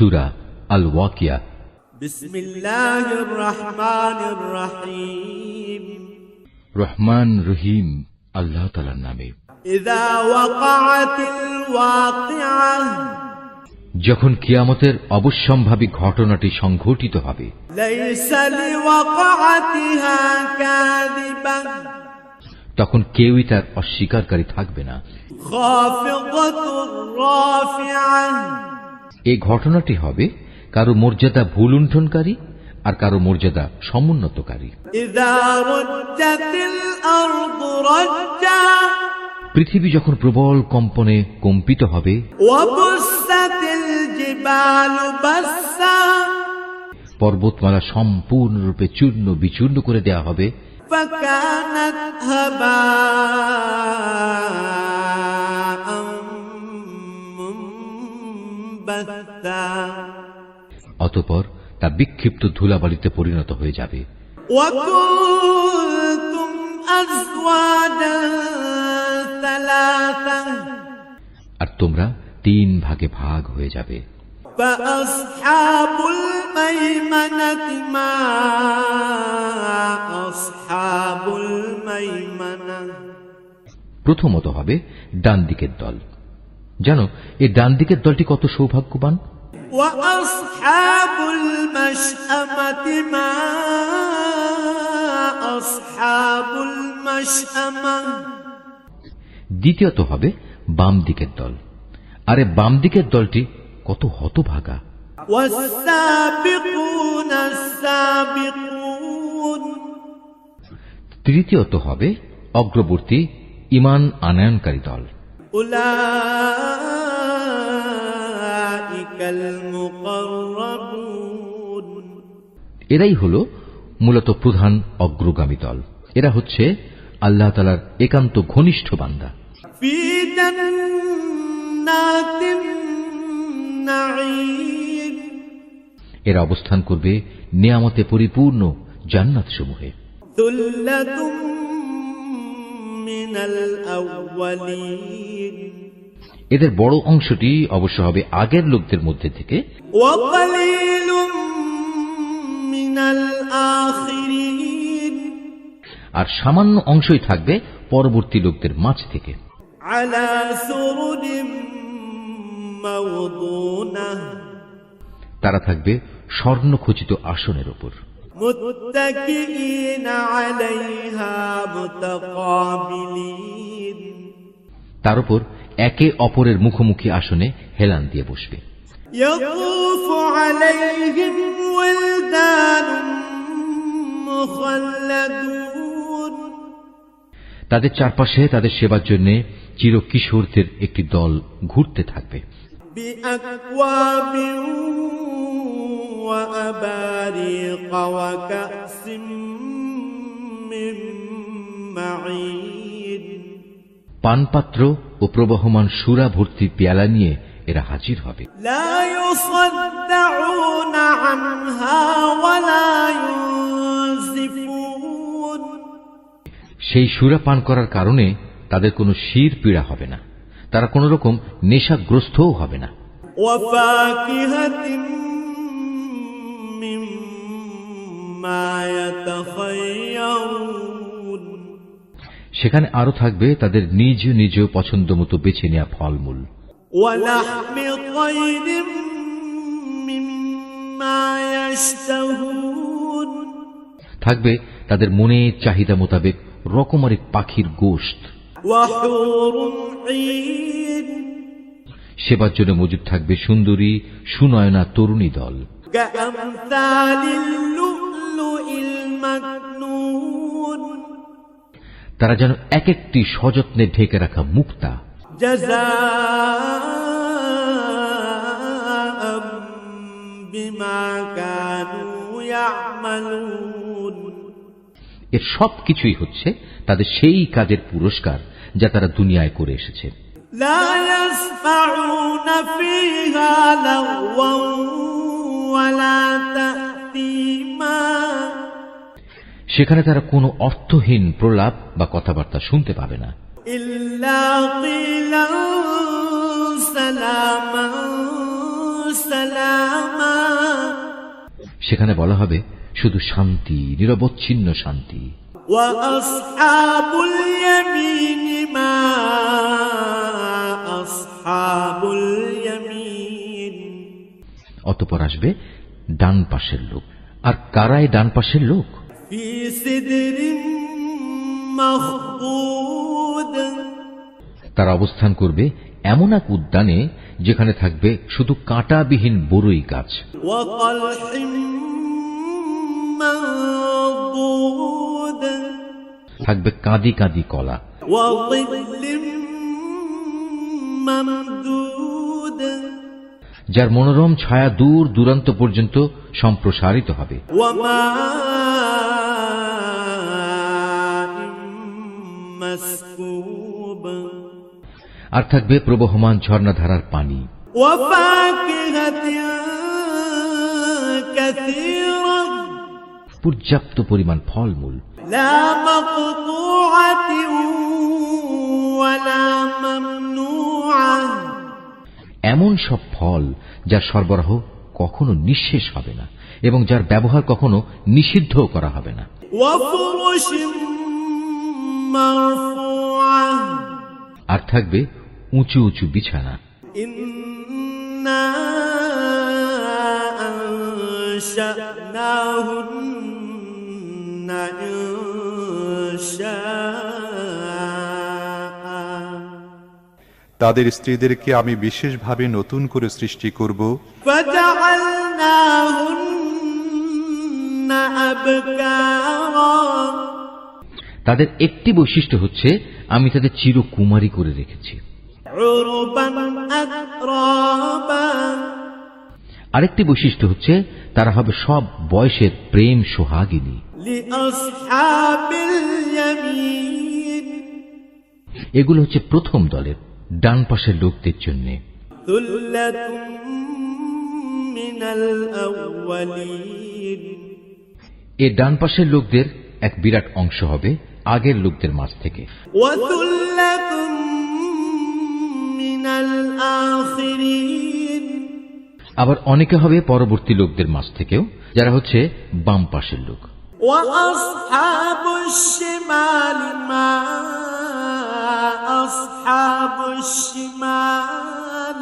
সূরা আল ওয়াকিয়া। বিসমিল্লাহির রহমানির রহিম। রহমান রহিম আল্লাহ তাআলার নামে। ইযা ওয়াকাআতিল ওয়াকিআহ, যখন কিয়ামতের অবশ্যম্ভাবী ঘটনাটি সংঘটিত হবে। লাইসা লিওয়াকাআতিহা কাযিবাহ, তখন কেউই তার অস্বীকারী থাকবে না। খাফিদাতুর রাফিআহ, এই ঘটনাটি হবে কারো মর্যাদা ভুলুণ্ঠনকারী আর কারো মর্যাদা সমুন্নতকারী। ইযা রুজ্জাতিল আরদু রাজ্জা, পৃথিবী যখন প্রবল কম্পনে কম্পিত হবে। ওয়া বুসাতিল জিবালু বাসসা, পর্বতমালা সম্পূর্ণরূপে চূর্ণ বিচূর্ণ করে দেয়া হবে। ফাকানাত হাবাআন মুনবাত্তা, অতঃপর তা বিক্ষিপ্ত ধুলাবালিতে পরিণত হয়ে যাবে। ওয়া কুনতুম আজওয়াজান সালাসা, আর তোমরা 3 ভাগে ভাগ হয়ে যাবে। ফাআসহাবুল মাইমানাতি মা আসহাবুল মাইমানা, প্রথমত হবে ডান দিকের দল। জানো এই ডান দিকের দলটি কত সৌভাগ্যবান। ওয়া আসহাবুল মাশআমাতি মা আসহাবুল মাশআমা, দ্বিতীয়ত হবে বাম দিকের দল। আরে বাম দিকের দলটি কত হতভাগা। ওয়াস-সাবিকুনাস সাবিকুন, তৃতীয়ত হবে অগ্রবর্তী ঈমান আনয়নকারী দল। উলাইকাল মুকাররাবুন, এরাই হলো মূলত প্রধান অগ্রগামী দল। এরা হচ্ছে আল্লাহ তাআলার একান্ত ঘনিষ্ঠ বান্দা। ফি জান্নাতিন নাঈম, এরা অবস্থান করবে নিয়ামতে পরিপূর্ণ জান্নাত সমূহে। সুল্লাতুম মিনাল আউয়ালিন, এদের বড় অংশটি অবশ্য হবে আগের লোকদের মধ্যে থেকে। ওয়া কালিলুম মিনাল আখিরিন, আর সামান্য অংশই থাকবে পরবর্তী লোকদের মাঝ থেকে। আলা সুরুরিম মাওদুনাহ, তারা থাকবে স্বর্ণখচিত আসনের উপর। মুত্তাকিইনা আলাইহা মুতাকাবিলিন, তার উপর একে অপরের মুখোমুখি আসনে হেলান দিয়ে বসবে। ইয়াতুফু আলাইহিম ওয়ালদানুম মুখাল্লাদুন, তাদের চারপাশে তাদের সেবার জন্য চিরকিশোরদের একটি দল ঘুরতে থাকবে। বিআকওয়াবিন ওয়া আবারিকা ওয়া কাসিম মিন মাঈন, পানপাত্র ও প্রবহমান সুরা ভর্তি পেয়ালা নিয়ে এরা হাজির হবে। লা ইউসাদ্দাউনা আনহা ওয়া লা ইউনজিফুন, সেই সুরা পান করার কারণে তাদের কোনো শির পীড়া হবে না, তারা কোন রকম নেশাগ্রস্তও হবে না। ওয়া ফাকিহাতিন মিম্মা ইয়াতাখায়্যারুন, সেখানে আরো থাকবে তাদের নিজ নিজ পছন্দ মতো বেছে নেওয়া ফলমূল। ওয়া লাহমি তায়রিম মিম্মা ইয়াশতাহুন, থাকবে তাদের মনের চাহিদা মোতাবেক রকমারি পাখির গোশত। ওয়া হুরুন ঈন, সেবার জন্য মজুদ থাকবে সুন্দরী সুনয়না তরুণী দল। কাআমসালিল লুলুইল মাকনুন, তারা যেন এক একটি সযত্নে ঢেকে রাখা মুক্তা। জাযাআম বিমা কানু ইয়ামালুন, এর সব কিছুই হচ্ছে তাদের সেই কাজের পুরস্কার যা তারা দুনিয়ায় করে এসেছে। লা ইয়াসমাউনা ফিহা লাগওয়ান ওয়ালা তা'সীমা, সেখানে তারা কোনো অর্থহীন প্রলাপ বা কথাবার্তা শুনতে পাবে না। ইল্লা কিলান সালামান سلاما সেখানে বলা হবে শুধু শান্তি, নিরবচ্ছিন্ন শান্তি। وأصحاب اليمين ما أصحاب اليمين অতঃপর আসবে ডান পাশের লোক। আর কারাই ডান পাশের লোক? في سدر مخضود তারা অবস্থান করবে এমন এক উদ্যানে যেখানে থাকবে শুধু কাঁটাবিহীন বরই গাছ, وطلح منضود থাকবে কাঁদি কাঁদি কলা, وظل ممدود যার মনোরম ছায়া দূর দূরান্ত পর্যন্ত সম্প্রসারিত হবে, وماء مسكوب আর থাকবে প্রবহমান ঝর্ণাধারার পানি, وفاكهة كثيرة পর্যাপ্ত পরিমাণ ফলমূল, لا مقطوعة ولا ممنوعة এমন সব ফল যার সরবরাহ কখনো নিঃশেষ হবে না এবং যার ব্যবহার কখনো নিষিদ্ধ করা হবে না, وفرش مرفوعة আর থাকবে উঁচু উঁচু বিছানা। إنا أنشأناهن إنشاء তাদের স্ত্রীদেরকে আমি বিশেষভাবে নতুন করে সৃষ্টি করব, فجعلناهن أبكارا তাদের একটি বৈশিষ্ট্য হচ্ছে আমি তাদের চিরকুমারী করে রেখেছি। عربا أترابا আরেকটি বৈশিষ্ট্য হচ্ছে তারা হবে সব বয়সের প্রেম সোহাগিনী। لأصحاب اليمين এগুলো হচ্ছে প্রথম দলের ডান পাশের লোকদের জন্য। ثلة من الأولين এ ডান পাশের লোকদের এক বিরাট অংশ হবে আগের লোকদের মাঝ থেকে, وثلة من الآخرين আবার অনেকে হবে পরবর্তী লোকদের মাঝ থেকেও, যারা হচ্ছে বাম পাশের লোক। وأصحاب الشمال ما أصحاب الشمال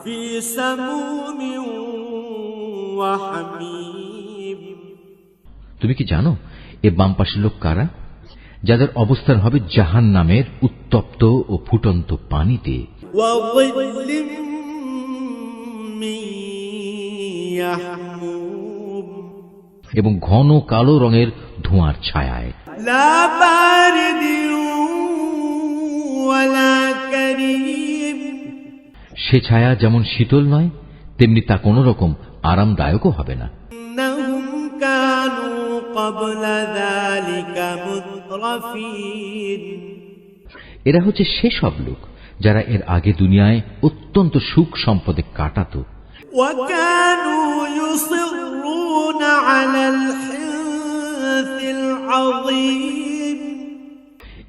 في سموم وحميم তুমি কি জানো এ বাম পাশের লোক কারা? যাদের অবস্থান হবে জাহান্নামের উত্তপ্ত ও ফুটন্ত পানিতে, وظل من يحموم এবং ঘন কালো রঙের ধোঁয়ার ছায়ায়। لا بارد ولا كريم সে ছায়া যেমন শীতল নয় তেমনি তা কোনো রকম আরামদায়কও হবে না। إنهم كانوا قبل ذلك مترفين এরা হচ্ছে সেসব লোক যারা এর আগে দুনিয়ায় অত্যন্ত সুখ সম্পদে কাটাত, وكانوا يصرون على الحنث العظيم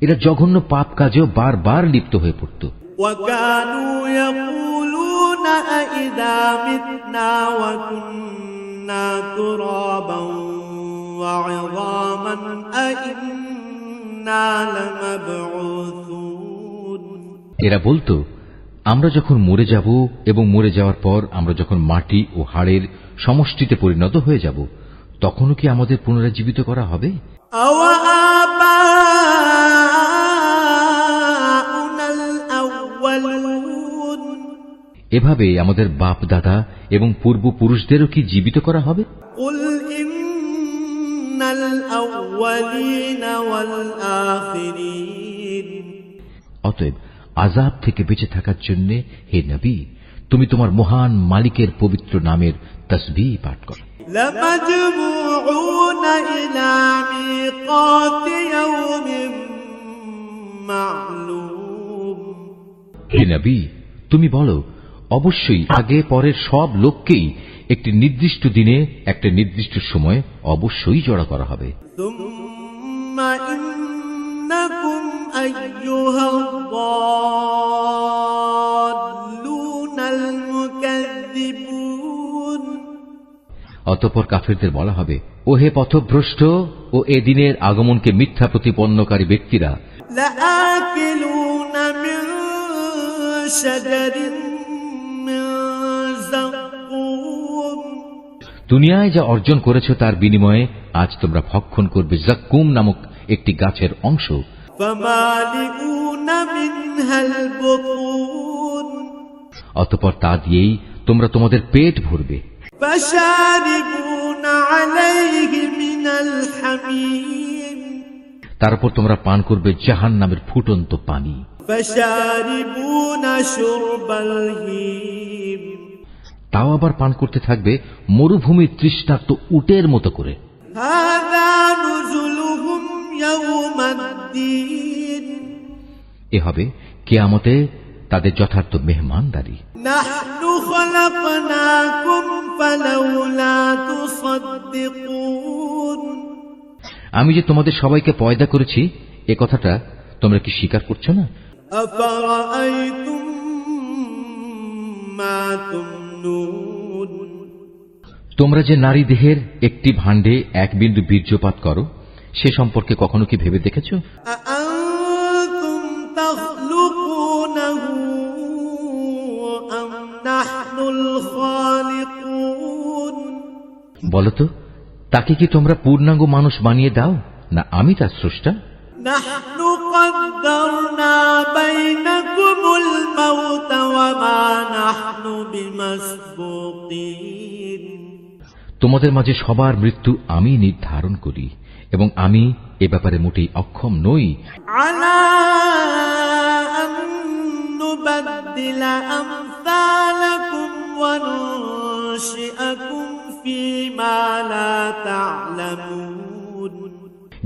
এরা জঘন্য পাপ কাজেও বারবার লিপ্ত হয়ে পড়ত। وكانوا يقولون أئذا متنا وكنا ترابا وعظاما أئنا لمبعوثون এরা বলতো, আমরা যখন মরে যাব এবং মরে যাওয়ার পর আমরা যখন মাটি ও হাড়ের সমষ্টিতে পরিণত হয়ে যাব, তখনও কি আমাদের পুনরুজ্জীবিত করা হবে? أوآباؤنا الأولون এভাবে আমাদের বাপ দাদা এবং পূর্বপুরুষদেরও কি জীবিত করা হবে? قل إن الأولين والآخرين অতএব আযাব থেকে বেঁচে থাকার জন্য হে নবী, তুমি তোমার মহান মালিকের পবিত্র নামের তাসবিহ পাঠ করো। لمجموعون إلى ميقات يوم معلوم হে নবী, তুমি বলো, অবশ্যই আগে পরের সব লোককেই একটি নির্দিষ্ট দিনে একটা নির্দিষ্ট সময় অবশ্যই জড়ো করা হবে। ثم إنكم أيها الضالون المكذبون অতঃপর কাফেরদের বলা হবে, ও হে পথভ্রষ্ট ও এ দিনের আগমনকে মিথ্যা প্রতিপন্নকারী ব্যক্তিরা, لآكلون من شجر من زقوم দুনিয়ায় যা অর্জন করেছ তার বিনিময়ে আজ তোমরা ভক্ষণ করবে জাক্কুম নামক একটি গাছের অংশ। فمالئون منها البطون অতঃপর তা দিয়েই তোমরা তোমাদের পেট ভরবে। فشاربون عليه من الحميم তারপর তোমরা পান করবে জাহান্নামের ফুটন্ত পানি। فشاربون شرب الهيم তাও আবার পান করতে থাকবে মরুভূমির তৃষ্ণার্ত উটের মতো করে। هذا نزلهم يوم الدين এ হবে কিয়ামতে তাদের যথার্থ মেহমানদারি। نحن خلقناكم فلولا تصدقون আমি যে তোমাদের সবাইকে পয়দা করেছি এ কথাটা তোমরা কি স্বীকার করছো না? أفرأيتم ما تمنون তোমরা যে নারী দেহের একটি ভাণ্ডে এক বিন্দু বীর্যপাত করো সে সম্পর্কে কখনো কি ভেবে দেখেছ? أأنتم تخلقونه أم نحن الخالقون বলতো তাকে কি তোমরা পূর্ণাঙ্গ মানুষ বানিয়ে দাও না আমি তার স্রষ্টা? نحن قدرنا بينكم الموت وما نحن بمسبوقين তোমাদের মাঝে সবার মৃত্যু আমি নির্ধারণ করি এবং আমি এ ব্যাপারে মোটেই অক্ষম নই। على أن نبدل أمثالكم وننشئكم فيما لا تعلمون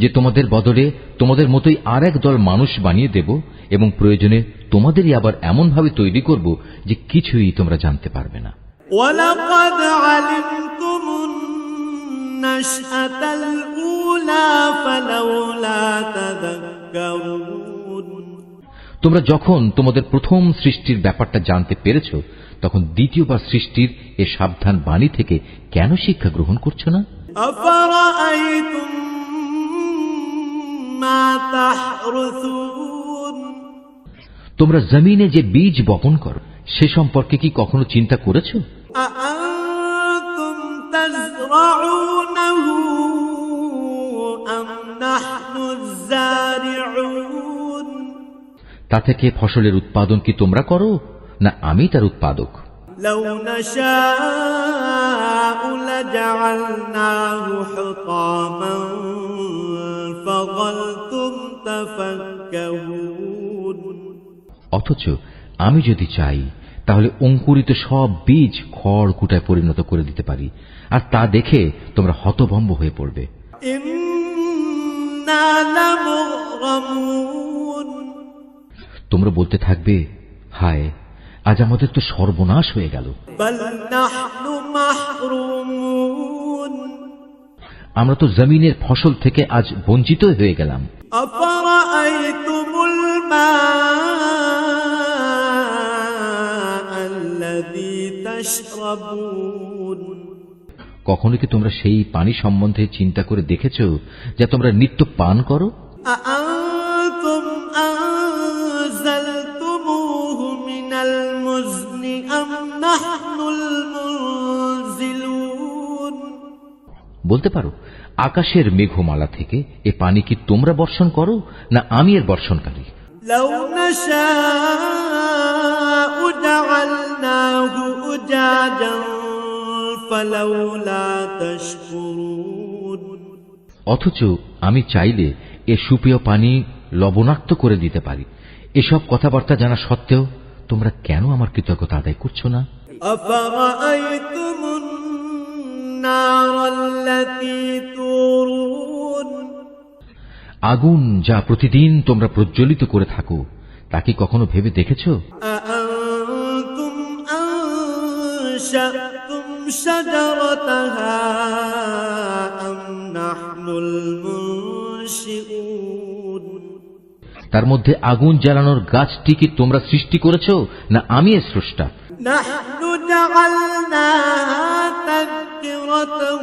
যে তোমাদের বদলে তোমাদের মতোই আর এক দল মানুষ বানিয়ে দেব এবং প্রয়োজনে তোমাদেরই আবার এমনভাবে তৈরি করব যে কিছুই তোমরা জানতে পারবে না। ولقد علمتم النشأة الأولى فلولا تذكرون তোমরা যখন তোমাদের প্রথম সৃষ্টির ব্যাপারটা জানতে পেরেছ তখন দ্বিতীয়বার সৃষ্টির এ সাবধান বাণী থেকে কেন শিক্ষা গ্রহণ করছো না? أفرأيتم ما تحرثون তোমরা জমিনে যে বীজ বপন করো সে সম্পর্কে কি কখনো চিন্তা করেছ? أأنتم تزرعونه أم نحن الزارعون তা থেকে ফসলের উৎপাদন কি তোমরা করো না আমি তার উৎপাদক? لو نشاء لجعلناه حطاما فظلتم تفكهون অথচ আমি যদি চাই তাহলে অঙ্কুরিত সব বীজ খড় কুটায় পরিণত করে দিতে পারি আর তা দেখে তোমরা হতভম্ব হয়ে পড়বে। إنا لمغرمون তোমরা বলতে থাকবে, হায় আজ আমাদের তো সর্বনাশ হয়ে গেল। بل نحن محرومون আমরা তো জমিনের ফসল থেকে আজ বঞ্চিত হয়ে গেলাম। أفرأيتم الماء الذي تشربون কখনো কি তোমরা সেই পানি সম্বন্ধে চিন্তা করে দেখেছ যা তোমরা নিত্য পান করো? أأنتم أنزلتموه من المزن أم نحن المنزلون বলতে পারো আকাশের মেঘমালা থেকে এ পানি কি তোমরা বর্ষণ করো না আমি এর বর্ষণকারী? لو نشاء جعلناه أجاجا فلولا تشكرون অথচ আমি চাইলে এ সুপেয় পানি লবণাক্ত করে দিতে পারি। এসব কথাবার্তা জানা সত্ত্বেও তোমরা কেন আমার কৃতজ্ঞতা আদায় করছো না? أفرأيتم النار التي تورون আগুন যা প্রতিদিন তোমরা প্রজ্বলিত করে থাকো তা কি কখনো ভেবে দেখেছ? أأنتم أنشأتم شجرتها أم نحن المنشئون তার মধ্যে আগুন জ্বালানোর গাছটি কি তোমরা সৃষ্টি করেছ না আমি এর স্রষ্টা? نحن جعلناها تذكرة تذكرة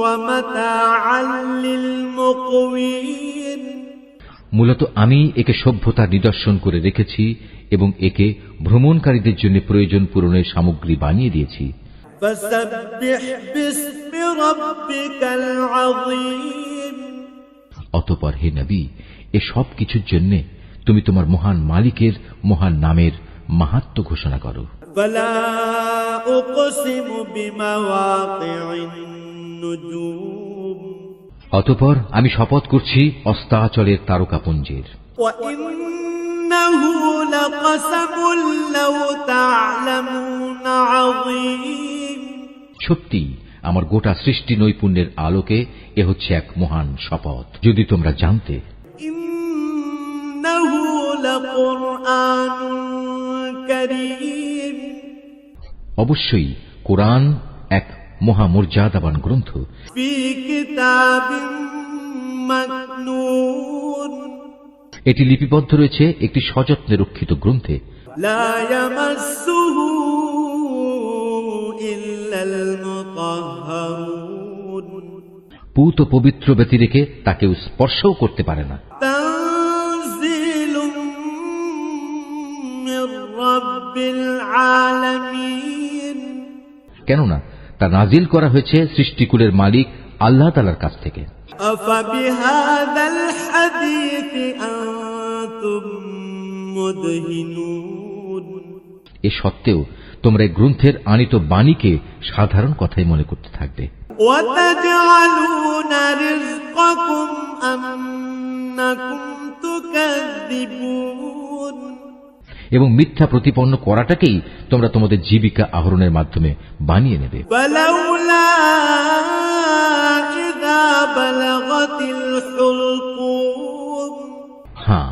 ومتاعا للمقوين মূলত আমি একে সভ্যতার নিদর্শন করে রেখেছি এবং একে ভ্রমণকারীদের জন্য প্রয়োজন পূরণের সামগ্রী বানিয়ে দিয়েছি। فسبح باسم ربك العظيم অতঃপর হে নবী, এ সব কিছুর জন্য তুমি তোমার মহান মালিকের মহান নামের মাহাত্ম্য ঘোষণা করো। فلا أقسم بمواقع النجوم অতঃপর আমি শপথ করছি অস্তাচলের তারকাপুঞ্জের। وإنه لقسم لو تعلمون عظيم সত্যি আমার গোটা সৃষ্টি নৈপুণ্যের আলোকে এ হচ্ছে এক মহান শপথ, যদি তোমরা জানতে। إنه لقرآن كريم অবশ্যই কোরআন এক মহামর্যাদাবান গ্রন্থ, في كتاب مكنون এটি লিপিবদ্ধ রয়েছে একটি সযত্নে রক্ষিত গ্রন্থে। لا يمسه إلا المطهرون পূত পবিত্র ব্যতি রেখে তাকেও স্পর্শও করতে পারে না। تنزيل من رب العالمين কেননা তা নাজিল করা হয়েছে সৃষ্টিকুলের মালিক আল্লাহ তাআলার কাছ থেকে। أفبهذا الحديث أنتم مدهنون এ সত্ত্বেও তোমরা এই গ্রন্থের আনিত বাণীকে সাধারণ কথাই মনে করতে থাকবে। وتجعلون رزقكم أنكم تكذبون এবং মিথ্যা প্রতিপন্ন করাটাকেই তোমরা তোমাদের জীবিকা আহরণের মাধ্যমে বানিয়ে নেবে। فلولا إذا بلغت الحلقوم হ্যাঁ,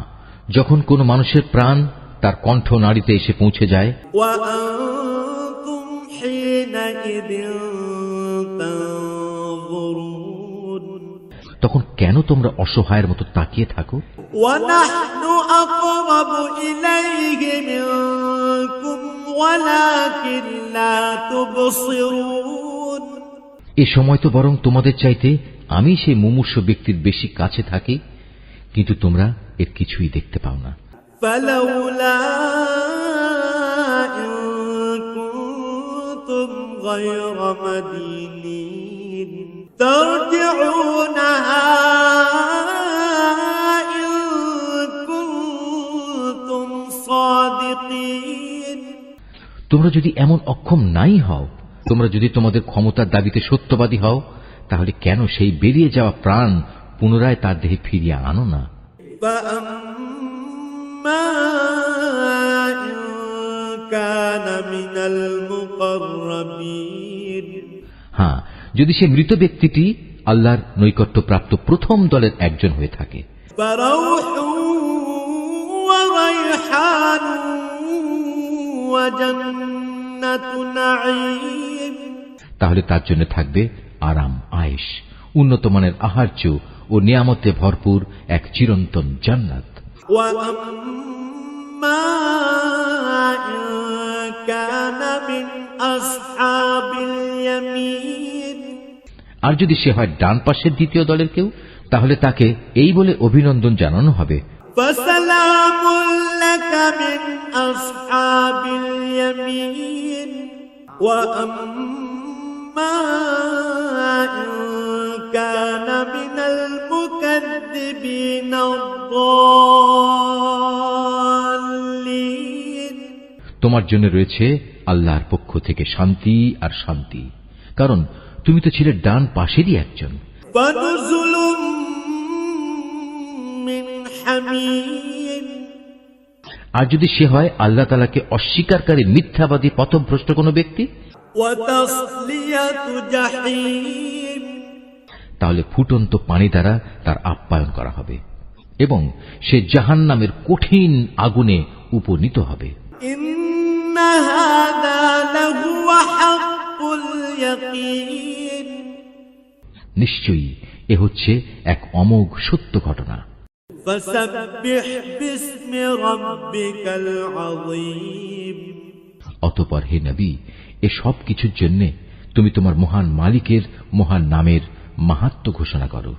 যখন কোনো মানুষের প্রাণ তার কণ্ঠ নাড়িতে এসে পৌঁছে যায়, وأنتم حينئذ تنظرون তখন কেন তোমরা অসহায়ের মতো তাকিয়ে থাকো? ونحن أقرب إليه منكم ولكن لا تبصرون এ সময় তো বরং তোমাদের চাইতে আমি সেই মুমূর্ষু ব্যক্তির বেশি কাছে থাকি, কিন্তু তোমরা এর কিছুই দেখতে পাও না। فلولا إن كنتم غير مدينين ترجعونها إن كنتم صادقين তোমরা যদি এমন অক্ষম নাই হও, তোমরা যদি তোমাদের ক্ষমতার দাবিতে সত্যবাদী হও, তাহলে কেন সেই বেরিয়ে যাওয়া প্রাণ পুনরায় তার দেহে ফিরিয়ে আনো না? فأما إن كان من المقربين হ্যাঁ, যদি সে মৃত ব্যক্তিটি আল্লাহর নৈকট্যপ্রাপ্ত প্রথম দলের একজন হয়ে থাকে, فروح وريحان وجنة نعيم তাহলে তার জন্য থাকবে আরাম, আয়েশ, উন্নত মানের আহার্য ও নিয়ামতে ভরপুর এক চিরন্তন জান্নাত। وأما إن كان من أصحاب اليمين আর যদি সে হয় ডান পাশের দ্বিতীয় দলের কেউ, তাহলে তাকে এই বলে অভিনন্দন জানানো হবে, فسلام لك من أصحاب اليمين وأما إن كان من المكذبين الضالين তোমার জন্য রয়েছে আল্লাহর পক্ষ থেকে শান্তি আর শান্তি, কারণ তুমি তো ছিলে ডান পাশেরই একজন। فنزل من حميم আর যদি সে হয় আল্লাহ তাআলাকে অস্বীকারকারী মিথ্যাবাদী পথভ্রষ্ট কোনো ব্যক্তি, وتصلية جحيم তাহলে ফুটন্ত পানি দ্বারা তার আপ্যায়ন করা হবে এবং সে জাহান্নামের কঠিন আগুনে উপনীত হবে। إن هذا لهو حق اليقين নিশ্চয়ই এ হচ্ছে এক অমোঘ সত্য ঘটনা। فسبح باسم ربك العظيم অতঃপর হে নবী, এ সব কিছুর জন্য তুমি তোমার মহান মালিকের মহান নামের মাহাত্ম্য ঘোষণা করো।